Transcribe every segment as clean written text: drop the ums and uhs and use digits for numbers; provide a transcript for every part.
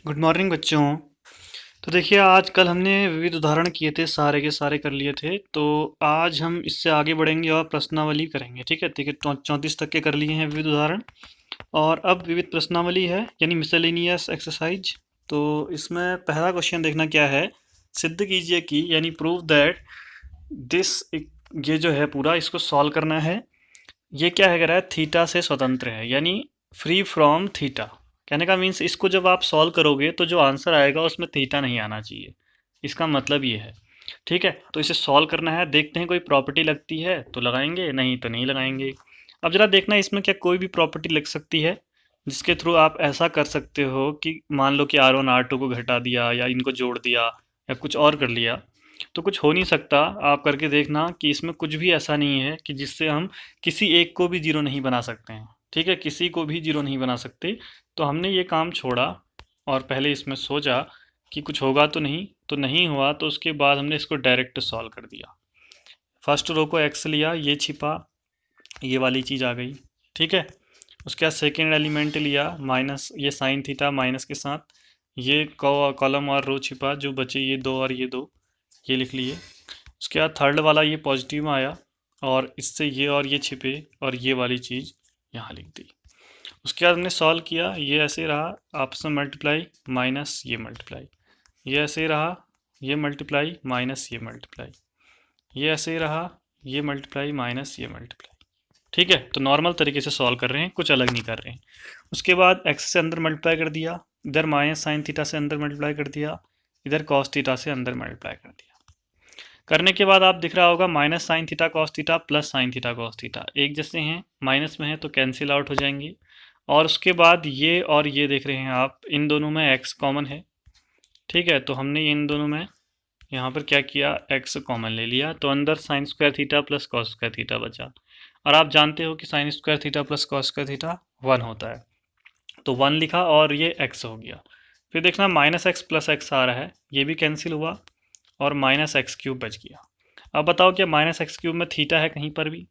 Good morning बच्चों। तो देखिए, आज कल हमने विविध उदाहरण किए थे, सारे के सारे कर लिए थे। तो आज हम इससे आगे बढ़ेंगे और प्रश्नावली करेंगे। ठीक है, ठीक है। 34 तक के कर लिए हैं विविध उदाहरण, और अब विविध प्रश्नावली है, यानी मिसलेनियस एक्सरसाइज। तो इसमें पहला क्वेश्चन देखना क्या है। सिद्ध कीजिए कि, यानी प्रूव दैट दिस, ये जो है पूरा इसको सॉल्व करना है। ये क्या है, कह रहा है थीटा से स्वतंत्र है, यानी फ्री फ्रॉम थीटा। कहने का मीन्स, इसको जब आप सॉल्व करोगे तो जो आंसर आएगा उसमें थीटा नहीं आना चाहिए। इसका मतलब ये है। ठीक है, तो इसे सॉल्व करना है। देखते हैं कोई प्रॉपर्टी लगती है तो लगाएंगे, नहीं तो नहीं लगाएंगे। अब जरा देखना, इसमें क्या कोई भी प्रॉपर्टी लग सकती है जिसके थ्रू आप ऐसा कर सकते हो कि मान लो कि R1 R2 को घटा दिया, या इनको जोड़ दिया, या कुछ और कर लिया। तो कुछ हो नहीं सकता। आप करके देखना कि इसमें कुछ भी ऐसा नहीं है कि जिससे हम किसी एक को भी जीरो नहीं बना सकते हैं। ठीक है, किसी को भी जीरो नहीं बना सकते। तो हमने ये काम छोड़ा और पहले इसमें सोचा कि कुछ होगा तो नहीं, तो नहीं हुआ। तो उसके बाद हमने इसको डायरेक्ट सॉल्व कर दिया। फर्स्ट रो को एक्स लिया, ये छिपा, ये वाली चीज़ आ गई। ठीक है, उसके बाद सेकेंड एलिमेंट लिया, माइनस, ये साइन थीटा माइनस के साथ, ये कॉलम और रो छिपा, जो बचे ये दो और ये दो, ये लिख लिए। उसके बाद थर्ड वाला ये पॉजिटिव में आया, और इससे ये और ये छिपे, और ये वाली चीज़ यहाँ लिख दी। उसके बाद हमने सॉल्व किया, ये ऐसे रहा, आपस में मल्टीप्लाई, माइनस ये मल्टीप्लाई, ये ऐसे रहा, ये मल्टीप्लाई माइनस ये मल्टीप्लाई, ये ऐसे रहा, ये मल्टीप्लाई माइनस ये मल्टीप्लाई। ठीक है, तो नॉर्मल तरीके से सॉल्व कर रहे हैं, कुछ अलग नहीं कर रहे हैं। उसके बाद एक्स से अंदर मल्टीप्लाई कर दिया, इधर माइनस साइन थीटा से अंदर मल्टीप्लाई कर दिया, इधर कॉस थीटा से अंदर मल्टीप्लाई कर दिया। करने के बाद आप दिख रहा होगा minus sine theta cos theta plus sine theta cos theta एक जैसे हैं, माइनस में है तो कैंसिल आउट हो जाएंगे। और उसके बाद ये और ये देख रहे हैं आप, इन दोनों में एक्स कॉमन है। ठीक है, तो हमने इन दोनों में यहाँ पर क्या किया, एक्स कॉमन ले लिया, तो अंदर sine square theta plus cos square theta बचा। और आप जानते हो कि sine square theta plus cos square theta 1 होता है, तो 1 लिखा और ये एक्स हो गया। फिर देखना माइनस एक्स प्लस एक्स आ रहा है, ये भी कैंसिल हुआ, और माइनस एक्स क्यूब बच गया। अब बताओ, क्या माइनस एक्स क्यूब में थीटा है कहीं पर भी?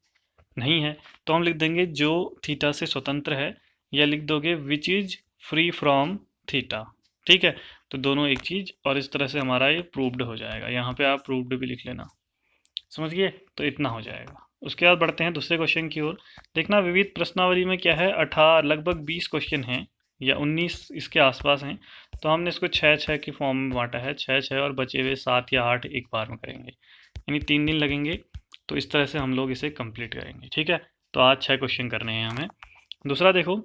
नहीं है। तो हम लिख देंगे जो थीटा से स्वतंत्र है, या लिख दोगे which is free from theta. ठीक है, तो दोनों एक चीज़, और इस तरह से हमारा ये प्रूव्ड हो जाएगा। यहाँ पे आप प्रूव्ड भी लिख लेना, समझ गए? तो इतना हो जाएगा। उसके बाद बढ़ते हैं दूसरे क्वेश्चन की ओर। देखना, विविध प्रश्नावली में क्या है, 18 लगभग 20 क्वेश्चन हैं, या 19 इसके आसपास हैं। तो हमने इसको 6-6 की फॉर्म में बांटा है, 6-6, और बचे हुए 7 या 8 एक बार में करेंगे, यानी 3 दिन लगेंगे। तो इस तरह से हम लोग इसे कंप्लीट करेंगे। ठीक है, तो आज 6 क्वेश्चन करने हैं हमें। दूसरा देखो,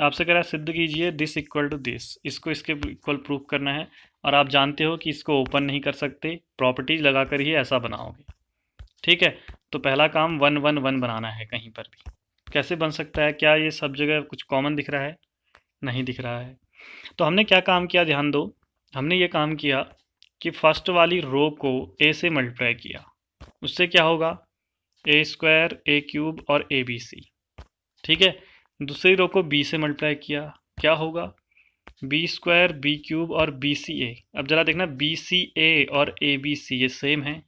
आपसे कह रहा है सिद्ध कीजिए दिस इक्वल टू दिस, इसको इसके इक्वल प्रूफ करना है। और आप जानते हो कि इसको ओपन नहीं कर सकते, प्रॉपर्टीज लगाकर ही ऐसा बनाओगे। ठीक है, तो पहला काम 1 1 1 बनाना है कहीं पर भी। कैसे बन सकता है? क्या ये सब जगह कुछ कॉमन दिख रहा है? नहीं दिख रहा है। तो हमने क्या काम किया, ध्यान दो। हमने ये काम किया कि फर्स्ट वाली रो को ए से मल्टीप्लाई किया, उससे क्या होगा, ए स्क्वायर ए क्यूब और ए बी सी। ठीक है, दूसरी रो को बी से मल्टीप्लाई किया, क्या होगा, बी स्क्वायर बी क्यूब और बी सी ए। अब जरा देखना, बी सी ए और ए बी सी ये सेम है,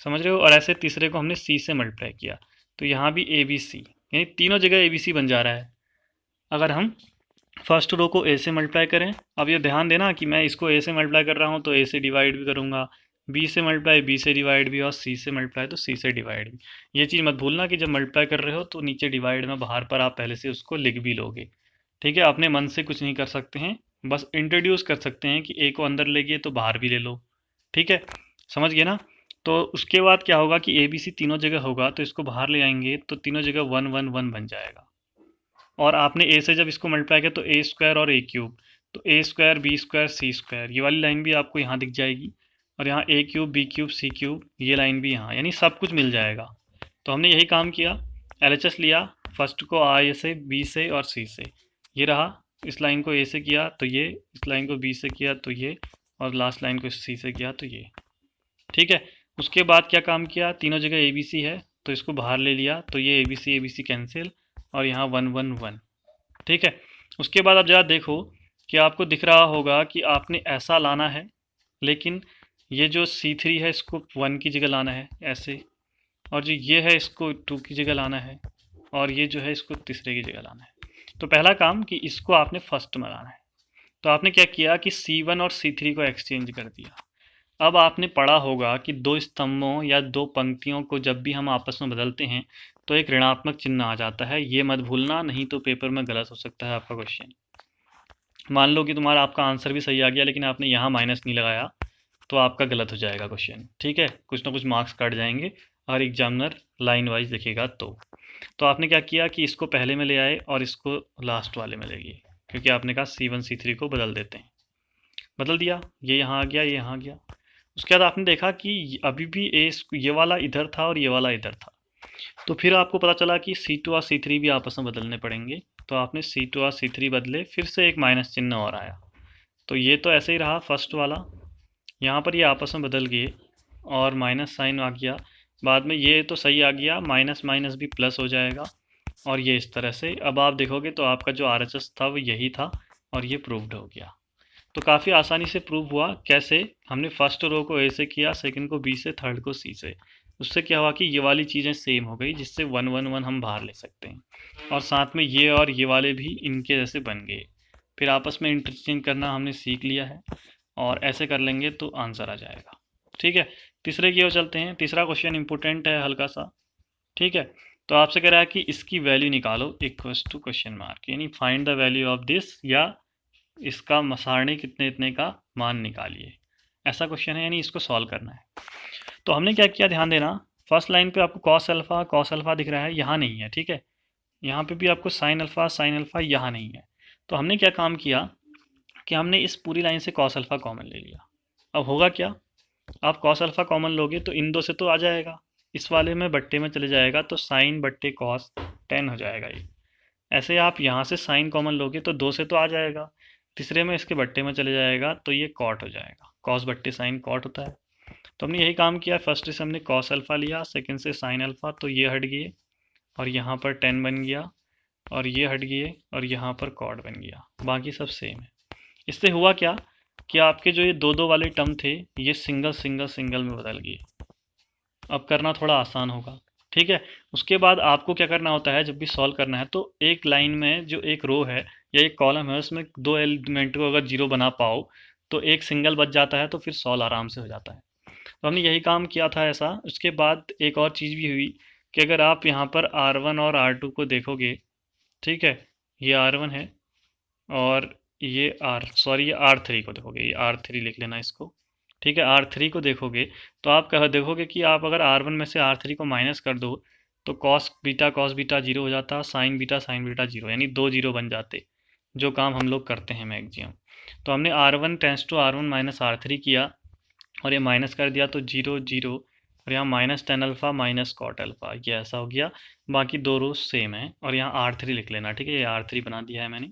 समझ रहे हो? और ऐसे तीसरे को हमने सी से मल्टीप्लाई किया, तो यहाँ भी ए बी सी, यानी तीनों जगह ए बी सी बन जा रहा है। अगर हम फर्स्ट रो को ए से मल्टीप्लाई करें, अब ये ध्यान देना कि मैं इसको ए से मल्टीप्लाई कर रहा हूँ तो ए से डिवाइड भी करूँगा, बी से मल्टीप्लाई बी से डिवाइड भी, और सी से मल्टीप्लाई तो सी से डिवाइड भी। ये चीज़ मत भूलना कि जब मल्टीप्लाई कर रहे हो तो नीचे डिवाइड में बाहर पर आप पहले से उसको लिख भी लोगे। ठीक है, अपने मन से कुछ नहीं कर सकते हैं, बस इंट्रोड्यूस कर सकते हैं कि ए को अंदर ले गए तो बाहर भी ले लो। ठीक है, समझ गए ना? तो उसके बाद क्या होगा कि ए बी सी तीनों जगह होगा, तो इसको बाहर ले आएंगे तो तीनों जगह 1 1 1 बन जाएगा। और आपने ए से जब इसको मल्टीप्लाई किया तो ए स्क्वायर और ए क्यूब, तो ए स्क्वायर बी स्क्वायर सी स्क्वायर, ये वाली लाइन भी आपको यहाँ दिख जाएगी। और यहाँ ए cube B cube C cube, ये लाइन भी यहाँ, यानी सब कुछ मिल जाएगा। तो हमने यही काम किया, एलएचएस लिया, फर्स्ट को ए से बी से और सी से, ये रहा। इस लाइन को ए से किया तो ये, इस लाइन को बी से किया तो ये, और लास्ट लाइन को सी से किया तो ये। ठीक है, उसके बाद क्या काम किया, तीनों जगह ए बी सी है तो इसको बाहर ले लिया, तो ये ए बी सी कैंसिल, और यहाँ 1 1 1। ठीक है, उसके बाद आप ज़रा देखो कि आपको दिख रहा होगा कि आपने ऐसा लाना है, लेकिन ये जो C3 है इसको 1 की जगह लाना है ऐसे, और जो ये है इसको 2 की जगह लाना है, और ये जो है इसको तीसरे की जगह लाना है। तो पहला काम कि इसको आपने फर्स्ट में लाना है, तो आपने क्या किया कि C1 और C3 को एक्सचेंज कर दिया। अब आपने पढ़ा होगा कि दो स्तंभों या दो पंक्तियों को जब भी हम आपस में बदलते हैं तो एक ऋणात्मक चिन्ह आ जाता है, ये मत भूलना, नहीं तो पेपर में गलत हो सकता है आपका क्वेश्चन। मान लो कि तुम्हारा आपका आंसर भी सही आ गया लेकिन आपने यहाँ माइनस नहीं लगाया, तो आपका गलत हो जाएगा क्वेश्चन, ठीक है, कुछ ना कुछ मार्क्स कट जाएंगे और एग्जामिनर लाइन वाइज देखेगा। तो आपने क्या किया कि इसको पहले में ले आए और इसको लास्ट वाले में ले गए, क्योंकि आपने कहा C1 C3 को बदल देते हैं, बदल दिया, ये यहाँ आ गया, ये यहाँ आ गया। उसके बाद आपने देखा कि अभी भी ये वाला इधर था और ये वाला इधर था, तो फिर आपको पता चला कि C2 और C3 भी आपस में बदलने पड़ेंगे। तो आपने C2 और C3 बदले, फिर से एक माइनस चिन्ह और आया, तो ये तो ऐसे ही रहा फर्स्ट वाला, यहाँ पर ये आपस में बदल गए और माइनस साइन आ गया, बाद में ये तो सही आ गया, माइनस माइनस भी प्लस हो जाएगा, और ये इस तरह से। अब आप देखोगे तो आपका जो RHS था वो यही था और ये प्रूव्ड हो गया। तो काफ़ी आसानी से प्रूव हुआ। कैसे? हमने फर्स्ट रो को A से किया, सेकंड को B से, थर्ड को C से। उससे क्या हुआ कि ये वाली चीज़ें सेम हो गई, जिससे 1 1 1 हम बाहर ले सकते हैं, और साथ में ये और ये वाले भी इनके जैसे बन गए। फिर आपस में इंटरचेंज करना हमने सीख लिया है, और ऐसे कर लेंगे तो आंसर आ जाएगा। ठीक है, तीसरे की ओर चलते हैं। तीसरा क्वेश्चन इंपॉर्टेंट है हल्का सा, ठीक है। तो आपसे कह रहा है कि इसकी वैल्यू निकालो इक्वल्स टू क्वेश्चन मार्क, यानी find the value of this, या इसका सारणी कितने इतने का मान निकालिए, ऐसा क्वेश्चन है, यानी इसको सॉल्व करना है। तो हमने क्या किया, ध्यान देना, फर्स्ट लाइन पे आपको कॉस अल्फा दिख रहा है, यहाँ नहीं है, ठीक है। यहाँ पे भी आपको साइन अल्फा यहाँ नहीं है। तो हमने क्या काम किया कि हमने इस पूरी लाइन से कॉस अल्फा कॉमन ले लिया। अब होगा क्या, आप कॉस अल्फा कॉमन लोगे तो इन दो से तो आ जाएगा, इस वाले में बट्टे में चले जाएगा, तो साइन बट्टे कॉस 10 हो जाएगा ये। ऐसे आप यहाँ से साइन कॉमन लोगे तो 2 से तो आ जाएगा, तीसरे में इसके बट्टे में चले जाएगा तो ये कॉट हो जाएगा, कॉस बट्टे साइन कॉट होता है। तो हमने यही काम किया, फर्स्ट से हमने कॉस अल्फा लिया, सेकंड से साइन अल्फा, तो ये हट गए और यहाँ पर 10 बन गया, और ये हट गए और यहाँ पर कॉट बन गया, बाकी सब सेम है। इससे हुआ क्या कि आपके जो ये दो दो वाले टर्म थे ये सिंगल सिंगल सिंगल में बदल गए। अब करना थोड़ा आसान होगा, ठीक है। उसके बाद आपको क्या करना होता है, जब भी सॉल्व करना है तो एक लाइन में जो एक रो है या एक कॉलम है उसमें दो एलिमेंट को अगर जीरो बना पाओ तो एक सिंगल बच जाता है, तो फिर सॉल्व आराम से हो जाता है। तो हमने यही काम किया था ऐसा। उसके बाद एक और चीज़ भी हुई कि अगर आप यहाँ पर R1 और R2 को देखोगे, ठीक है, ये R1 है और ये ये R3 को देखोगे, ये R3 लिख लेना इसको, ठीक है। R3 को देखोगे तो आप कह देखोगे कि आप अगर R1 में से R3 को माइनस कर दो तो कॉस बीटा जीरो हो जाता, साइन बीटा जीरो, यानी दो जीरो बन जाते, जो काम हम लोग करते हैं मैक्सिमम। तो हमने R1 tense to R1 minus R3 किया और ये माइनस कर दिया तो जीरो जीरो, और यहाँ minus ten alpha minus cot alpha, ये ऐसा हो गया। बाकी दो रोज सेम है, और यहाँ R3 लिख लेना, ठीक है, ये R3 बना दिया है मैंने।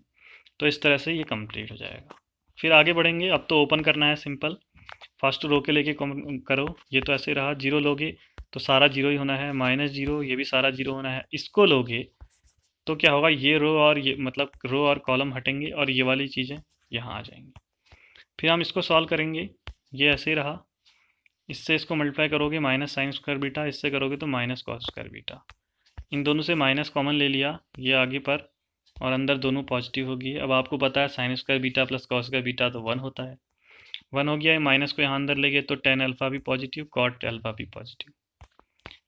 तो इस तरह से ये कंप्लीट हो जाएगा। फिर आगे बढ़ेंगे, अब तो ओपन करना है सिंपल, फर्स्ट रो के लेके करो। ये तो ऐसे रहा, जीरो लोगे तो सारा जीरो ही होना है, माइनस जीरो ये भी सारा जीरो होना है। इसको लोगे तो क्या होगा, ये रो और ये मतलब रो और कॉलम हटेंगे और ये वाली चीज़ें यहाँ आ जाएंगी। फिर हम इसको सॉल्व करेंगे, ये ऐसे ही रहा, इससे इसको मल्टीप्लाई करोगे माइनस साइन स्क्वायर बीटा, इससे करोगे तो माइनस कॉस स्क्वायर बीटा। इन दोनों से माइनस कॉमन ले लिया, ये आगे पर, और अंदर दोनों पॉजिटिव होगी। अब आपको पता है sine square beta plus cos square beta तो 1 होता है, 1 हो गया है। माइनस को यहाँ अंदर ले गए तो टेन अल्फ़ा भी पॉजिटिव, कॉट अल्फ़ा भी पॉजिटिव।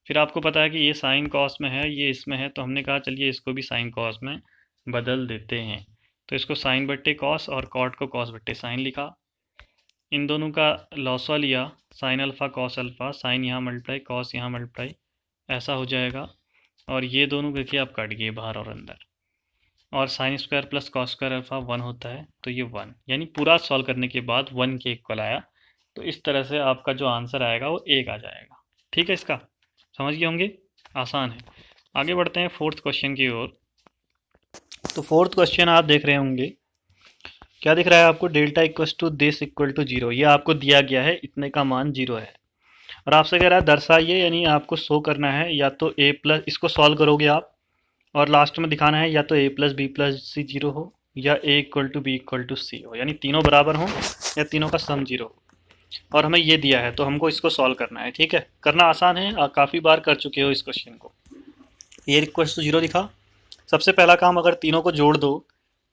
फिर आपको पता है कि ये साइन कॉस में है, ये इसमें है, तो हमने कहा चलिए इसको भी साइन कॉस में बदल देते हैं। तो इसको साइन बट्टे कॉस और कॉट को कॉस बट्टे साइन लिखा। इन दोनों का लॉसवा लिया, sine alpha cos alpha, sine यहाँ मल्टीप्लाई कॉस यहाँ मल्टीप्लाई, ऐसा हो जाएगा। और ये दोनों देखिए आप कट गए बाहर और अंदर, और sine square plus cos square alpha 1 होता है, तो ये 1, यानी पूरा सॉल्व करने के बाद 1 के इक्वल आया। तो इस तरह से आपका जो आंसर आएगा वो 1 आ जाएगा, ठीक है। इसका समझ गए होंगे, आसान है। आगे बढ़ते हैं फोर्थ क्वेश्चन की ओर। तो फोर्थ क्वेश्चन आप देख रहे होंगे, क्या दिख रहा है आपको, delta equal to this equal to zero, ये आपको दिया गया है, इतने का मान जीरो है, और आपसे कह रहा है दर्शाइए, यानी आपको शो करना है या तो a प्लस, इसको सॉल्व करोगे आप और लास्ट में दिखाना है या तो a plus B plus C zero हो या a equal to B equal to C हो, यानी तीनों बराबर हो या तीनों का सम जीरो हो। और हमें ये दिया है तो हमको इसको सॉल्व करना है, ठीक है। करना आसान है, काफ़ी बार कर चुके हो इस क्वेश्चन को। ये इक्वल टू जीरो दिखा, सबसे पहला काम अगर तीनों को जोड़ दो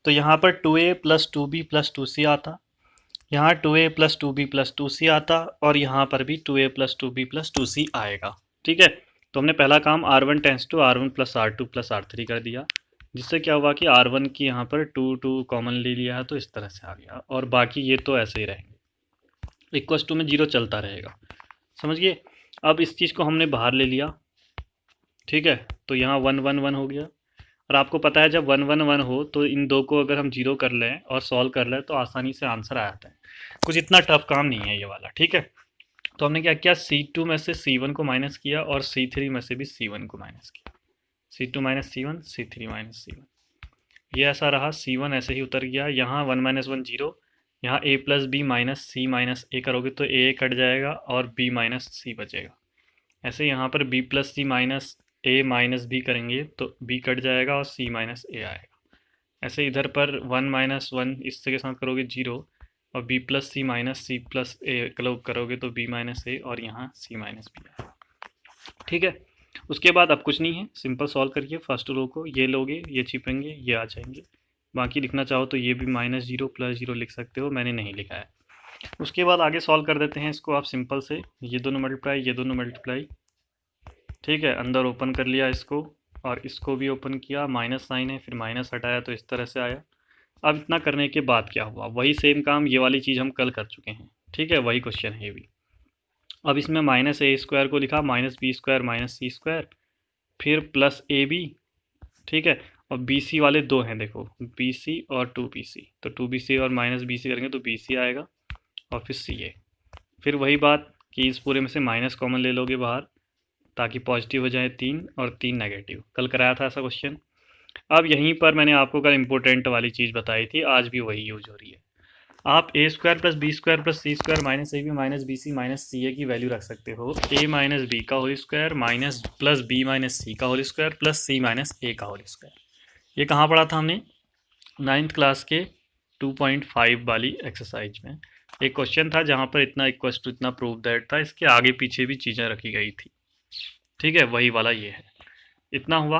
तो यहाँ पर 2a plus 2b plus 2c आता, यहाँ 2a plus 2b plus 2c आता, और यहाँ पर भी 2a plus 2b plus 2c आएगा। ठीक है, तो हमने पहला काम R1 tense to R1 plus R2 plus R3 कर दिया, जिससे क्या हुआ कि R1 की यहाँ पर 2 कॉमन ले लिया है, तो इस तरह से आ गया, और बाकी ये तो ऐसे ही रहेंगे, इक्वस टू में 0 चलता रहेगा। समझ गए? अब इस चीज़ को हमने बाहर ले लिया, ठीक है, तो यहाँ 1 1 1 हो गया, और आपको पता है जब 1 1 1 हो तो इन दो को अगर हम 0 कर लें और सॉल्व कर लें तो आसानी से आंसर आ जाता है, कुछ इतना टफ काम नहीं है ये वाला। ठीक है, तो हमने क्या किया, C2 में से C1 को माइनस किया और C3 में से भी C1 को माइनस किया, C2 minus C1, C3 minus C1, ये ऐसा रहा। C1 ऐसे ही उतर गया, यहाँ 1 माइनस 1 0, यहाँ a plus B minus C minus a करोगे तो a कट जाएगा और b माइनस C बचेगा। ऐसे यहाँ पर b plus C minus a minus B करेंगे तो b कट जाएगा और c माइनस a आएगा। ऐसे इधर पर 1 माइनस 1 इससे के साथ करोगे 0, और b plus C minus C plus a करोगे तो b माइनस a, और यहाँ c माइनस b आएगा। ठीक है, उसके बाद अब कुछ नहीं है, सिंपल सॉल्व करिए। फर्स्ट रो को ये लोगे, ये छिपेंगे, ये आ जाएंगे। बाकी लिखना चाहो तो ये भी -0 प्लस 0 लिख सकते हो, मैंने नहीं लिखा है। उसके बाद आगे सॉल्व कर देते हैं इसको आप सिंपल से, ये दोनों मल्टीप्लाई, ये दोनों मल्टीप्लाई। ठीक है, अंदर ओपन कर लिया इसको, और इसको भी ओपन किया, माइनस साइन है, फिर माइनस हटाया तो इस तरह से आया। अब इतना करने के बाद क्या हुआ, वही सेम काम, ये वाली चीज़ हम कल कर चुके हैं। ठीक है, वही क्वेश्चन है ये भी। अब इसमें माइनस ए स्क्वायर को लिखा माइनस बी स्क्वायर माइनस सी स्क्वायर, फिर प्लस ए बी। ठीक है, और बी सी वाले दो हैं, देखो बी सी और 2bc, तो 2bc और माइनस बी सी करेंगे तो बी सी आएगा, और फिर सी ए। फिर वही बात कि इस पूरे में से माइनस कॉमन ले लोगे बाहर, ताकि पॉजिटिव हो जाए 3 और 3 नेगेटिव। कल कराया था ऐसा क्वेश्चन। अब यहीं पर मैंने आपको कल इम्पोर्टेंट वाली चीज़ बताई थी, आज भी वही यूज हो रही है। आप a square plus b square plus c square minus a b minus b c minus c a की वैल्यू रख सकते हो ए माइनस बी का whole square minus plus B minus c का whole square plus C minus a का whole square. ये कहाँ पढ़ा था हमने? 9th क्लास के 2.5 वाली एक्सरसाइज में एक क्वेश्चन था जहाँ पर इतना इक्वल्स टू इतना प्रूव दैट था, इसके आगे पीछे भी चीज़ें रखी गई थी। ठीक है, वही वाला ये है। इतना हुआ,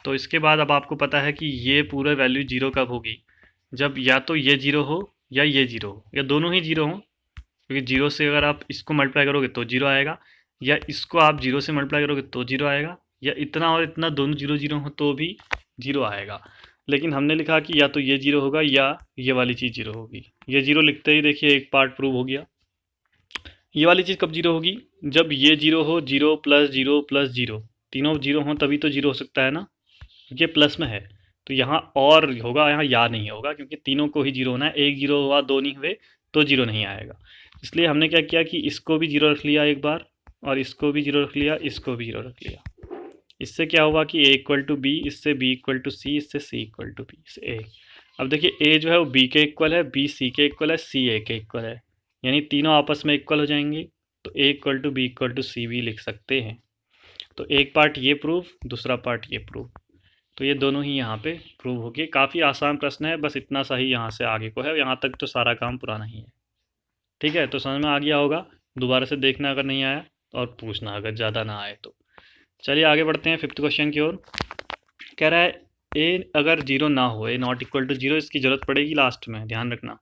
तो इसके बाद अब आपको पता है कि ये पूरा वैल्यू 0 कब होगी, जब या तो ये 0 हो या ये 0 हो, या दोनों ही 0 हो, क्योंकि 0 से अगर आप इसको मल्टीप्लाई करोगे तो 0 आएगा, या इसको आप 0 से मल्टीप्लाई करोगे तो 0 आएगा, या इतना और इतना दोनों 0 0 हो तो भी 0 आएगा। लेकिन हमने लिखा कि या तो ये 0 होगा या ये वाली चीज़ 0 होगी। ये 0 लिखते ही देखिए एक पार्ट प्रूव हो गया। ये वाली चीज़ कब 0 होगी, जब ये 0 हो, 0 प्लस 0 प्लस 0, तीनों 0 हो तभी तो 0 हो सकता है ना, ये प्लस में है। तो यहाँ और होगा, यहाँ या नहीं होगा, क्योंकि तीनों को ही 0 होना है। एक 0 हुआ, दो नहीं हुए तो 0 नहीं आएगा। इसलिए हमने क्या किया कि इसको भी 0 रख लिया एक बार, और इसको भी 0 रख लिया, इसको भी 0 रख लिया। इससे क्या हुआ कि a इक्वल टू बी, इससे b इक्वल टू सी, इससे c इक्वल टू बी, इससे a। अब देखिए a जो है वो b के इक्वल है, b c के इक्वल है, c a के इक्वल है, यानी तीनों आपस में इक्वल हो जाएंगे, तो a equal to B equal to c भी लिख सकते हैं। तो एक पार्ट ये प्रूफ, दूसरा पार्ट ये प्रूफ, तो ये दोनों ही यहाँ पे प्रूव हो गए। काफ़ी आसान प्रश्न है, बस इतना सा ही यहाँ से आगे को है, यहाँ तक तो सारा काम पुराना ही है। ठीक है, तो समझ में आ गया होगा। दोबारा से देखना अगर नहीं आया, और पूछना अगर ज़्यादा ना आए तो। चलिए आगे बढ़ते हैं 5th क्वेश्चन की ओर। कह रहा है ए अगर 0 ना हो, ए नॉट इक्वल टू 0, इसकी ज़रूरत पड़ेगी लास्ट में, ध्यान रखना।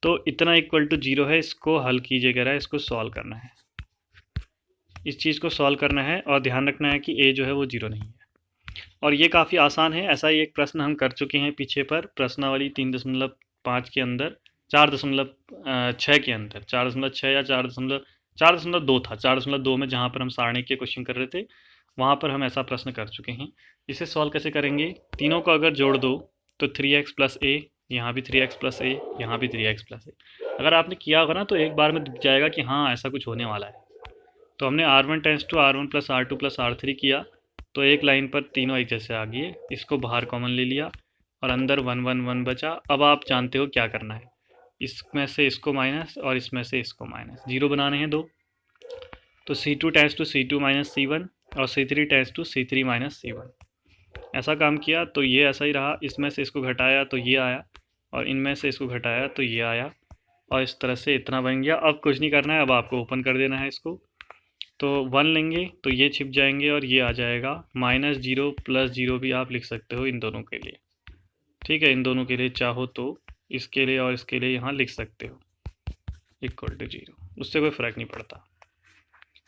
तो इतना इक्वल टू 0 है, इसको हल कीजिए, कह रहा है इसको सॉल्व करना है, इस चीज़ को सॉल्व करना है, और ध्यान रखना है कि ए जो है वो 0 नहीं है। और ये काफ़ी आसान है, ऐसा ही एक प्रश्न हम कर चुके हैं पीछे पर, प्रश्नावली 3.5 के अंदर, 4.6 के अंदर, 4.6 या 4.2 था, 4.2 में जहाँ पर हम सारणी के क्वेश्चन कर रहे थे, वहाँ पर हम ऐसा प्रश्न कर चुके हैं। इसे सॉल्व कैसे करेंगे, तीनों को अगर जोड़ दो तो 3x प्लस ए, यहाँ भी 3x प्लस ए, यहाँ भी 3x प्लस ए। अगर आपने किया होगा ना तो एक बार में दिख जाएगा कि हाँ ऐसा कुछ होने वाला है। तो हमने R1 tense to R1 plus R2 plus R3 किया, तो एक लाइन पर तीनों एक जैसे आ गए, इसको बाहर कॉमन ले लिया, और अंदर 1 1 1 बचा। अब आप जानते हो क्या करना है, इसमें से इसको माइनस और इसमें से इसको माइनस, 0 बनाने हैं दो, तो C2 tense to C2 minus C1 और C3 tense to C3 minus C1। ऐसा काम किया तो ये ऐसा ही रहा, इसमें से इसको घटाया तो ये आया, और इनमें से इसको घटाया तो ये आया, और इस तरह से इतना बन गया। अब कुछ नहीं करना है, अब आपको ओपन कर देना है इसको, तो 1 लेंगे तो ये छिप जाएंगे और ये आ जाएगा, -0 + 0 भी आप लिख सकते हो इन दोनों के लिए। ठीक है, इन दोनों के लिए चाहो तो इसके लिए और इसके लिए यहाँ लिख सकते हो इक्वल टू 0, उससे कोई फ़र्क नहीं पड़ता।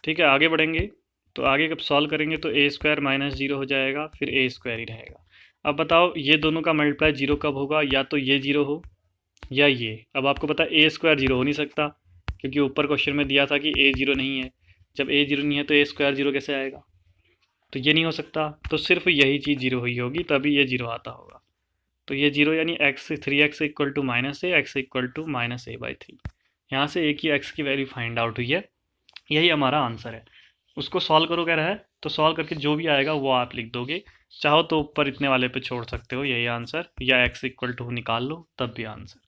ठीक है, आगे बढ़ेंगे तो आगे जब सॉल्व करेंगे तो ए स्क्वायर माइनस 0 हो जाएगा, फिर ए स्क्वायर ही रहेगा। अब बताओ ये दोनों का मल्टीप्लाई 0 कब होगा, या तो ये 0 हो या ये। अब आपको पता है ए स्क्वायर 0 हो नहीं सकता, क्योंकि ऊपर क्वेश्चन में दिया था कि ए 0 नहीं है। जब ए 0 नहीं है तो ए स्क्वायर 0 कैसे आएगा, तो ये नहीं हो सकता। तो सिर्फ यही चीज़ 0 हुई होगी तभी ये 0 आता होगा। तो ये 0 यानी x 3x equal to minus A, x equal to minus A by 3। यहाँ से एक ही एक्स की वैल्यू फाइंड आउट हुई है, यही हमारा आंसर है। उसको सॉल्व करो कह रहा है, तो सॉल्व करके जो भी आएगा वो आप लिख दोगे। चाहो तो ऊपर इतने वाले पे छोड़ सकते हो, यही आंसर, या एक्स इक्वल टू निकाल लो तब भी आंसर।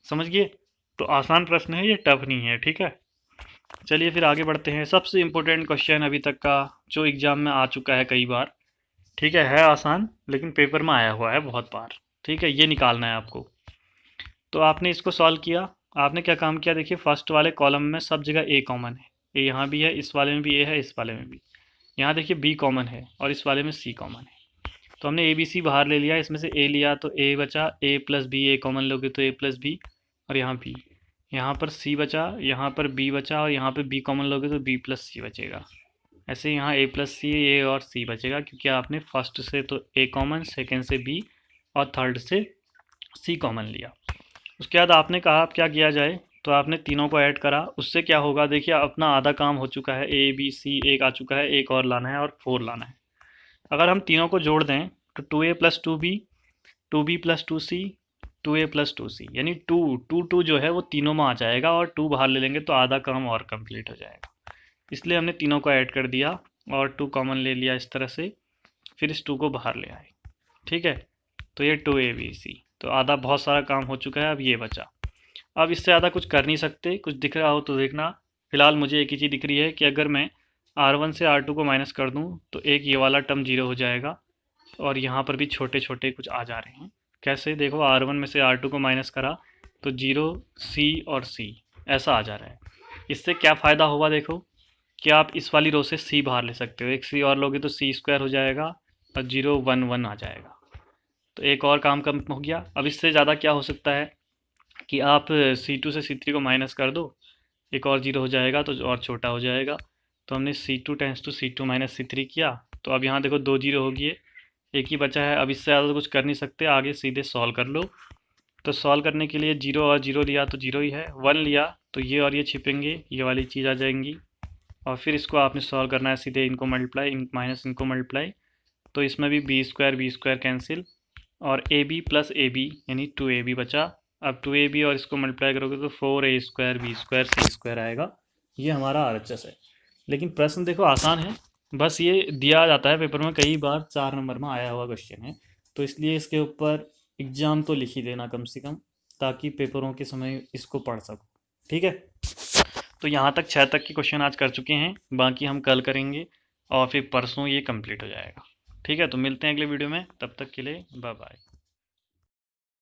समझ गए? तो आसान प्रश्न है ये, टफ नहीं है। ठीक है, चलिए फिर आगे बढ़ते हैं। सबसे इम्पोर्टेंट क्वेश्चन अभी तक का जो एग्जाम में आ चुका है कई बार। ठीक है आसान, लेकिन पेपर में आया हुआ है बहुत बार। ठीक है, ये निकालना है आपको। तो आपने इसको सॉल्व किया, आपने क्या काम किया, देखिए फर्स्ट वाले कॉलम में सब जगह ए कॉमन है, ए यहाँ भी है, इस वाले में भी ए है, इस वाले में भी। यहाँ देखिए बी कॉमन है और इस वाले में सी कॉमन है। तो हमने ए बी सी बाहर ले लिया, इसमें से ए लिया तो ए बचा, ए प्लस बी, ए कॉमन लोगे तो ए प्लस बी, और यहाँ बी। यहाँ पर सी बचा, यहाँ पर बी बचा, और यहाँ पर बी कॉमन लोगे तो बी प्लस सी बचेगा। ऐसे यहाँ ए प्लस सी, ए और सी बचेगा, क्योंकि आपने फर्स्ट से तो ए कॉमन, सेकेंड से बी और थर्ड से सी कॉमन लिया। उसके बाद आपने कहा अब क्या किया जाए, तो आपने तीनों को ऐड करा। उससे क्या होगा, देखिए अपना आधा काम हो चुका है, ए बी सी एक आ चुका है, एक और लाना है और 4 लाना है। अगर हम तीनों को जोड़ दें तो 2a plus 2b, 2b plus 2c, 2a plus 2c, यानी 2 जो है वो तीनों में आ जाएगा, और 2 बाहर ले लेंगे तो आधा काम और कंप्लीट हो जाएगा। इसलिए हमने तीनों को ऐड कर दिया और 2 कॉमन ले लिया इस तरह से, फिर इस 2 को बाहर ले आए। ठीक है, तो ये 2abc, तो आधा बहुत सारा काम हो चुका है, अब ये बचा। अब इससे ज़्यादा कुछ कर नहीं सकते, कुछ दिख रहा हो तो देखना। फिलहाल मुझे एक ही चीज़ दिख रही है कि अगर मैं R1 से R2 को माइनस कर दूं तो एक ये वाला टर्म 0 हो जाएगा, और यहाँ पर भी छोटे छोटे कुछ आ जा रहे हैं। कैसे, देखो R1 में से R2 को माइनस करा तो 0 C और C ऐसा आ जा रहा है। इससे क्या फ़ायदा होगा, देखो कि आप इस वाली रो से C बाहर ले सकते हो, एक C और लोगे तो C स्क्वायर हो जाएगा और 0 1 1 आ जाएगा। तो एक और काम कम हो गया। अब इससे ज़्यादा क्या हो सकता है कि आप C2 से C3 को माइनस कर दो, एक और 0 हो जाएगा तो और छोटा हो जाएगा। तो हमने C2 tense to C2 minus C3 किया, तो अब यहाँ देखो 2 0 हो गए, एक ही बचा है। अब इससे ज़्यादा तो कुछ कर नहीं सकते, आगे सीधे सॉल्व कर लो। तो सॉल्व करने के लिए 0 और 0 लिया तो 0 ही है, 1 लिया तो ये और ये छिपेंगे, ये वाली चीज़ आ जाएंगी, और फिर इसको आपने सॉल्व करना है सीधे, इनको मल्टीप्लाई, माइनस इनको मल्टीप्लाई। तो इसमें भी बी स्क्वायर कैंसिल, और A B plus A B यानी 2ab बचा। अब 2ab और इसको मल्टीप्लाई करोगे तो 4a स्क्वायर बी स्क्वायर सी स्क्वायर आएगा। ये हमारा RHS है। लेकिन प्रश्न देखो आसान है, बस ये दिया जाता है पेपर में, कई बार 4 नंबर में आया हुआ क्वेश्चन है, तो इसलिए इसके ऊपर एग्ज़ाम तो लिख ही देना कम से कम, ताकि पेपरों के समय इसको पढ़ सको। ठीक है, तो यहाँ तक 6 तक के क्वेश्चन आज कर चुके हैं, बाकी हम कल करेंगे और फिर परसों ये कंप्लीट हो जाएगा। ठीक है, तो मिलते हैं अगले वीडियो में, तब तक के लिए बाय बाय।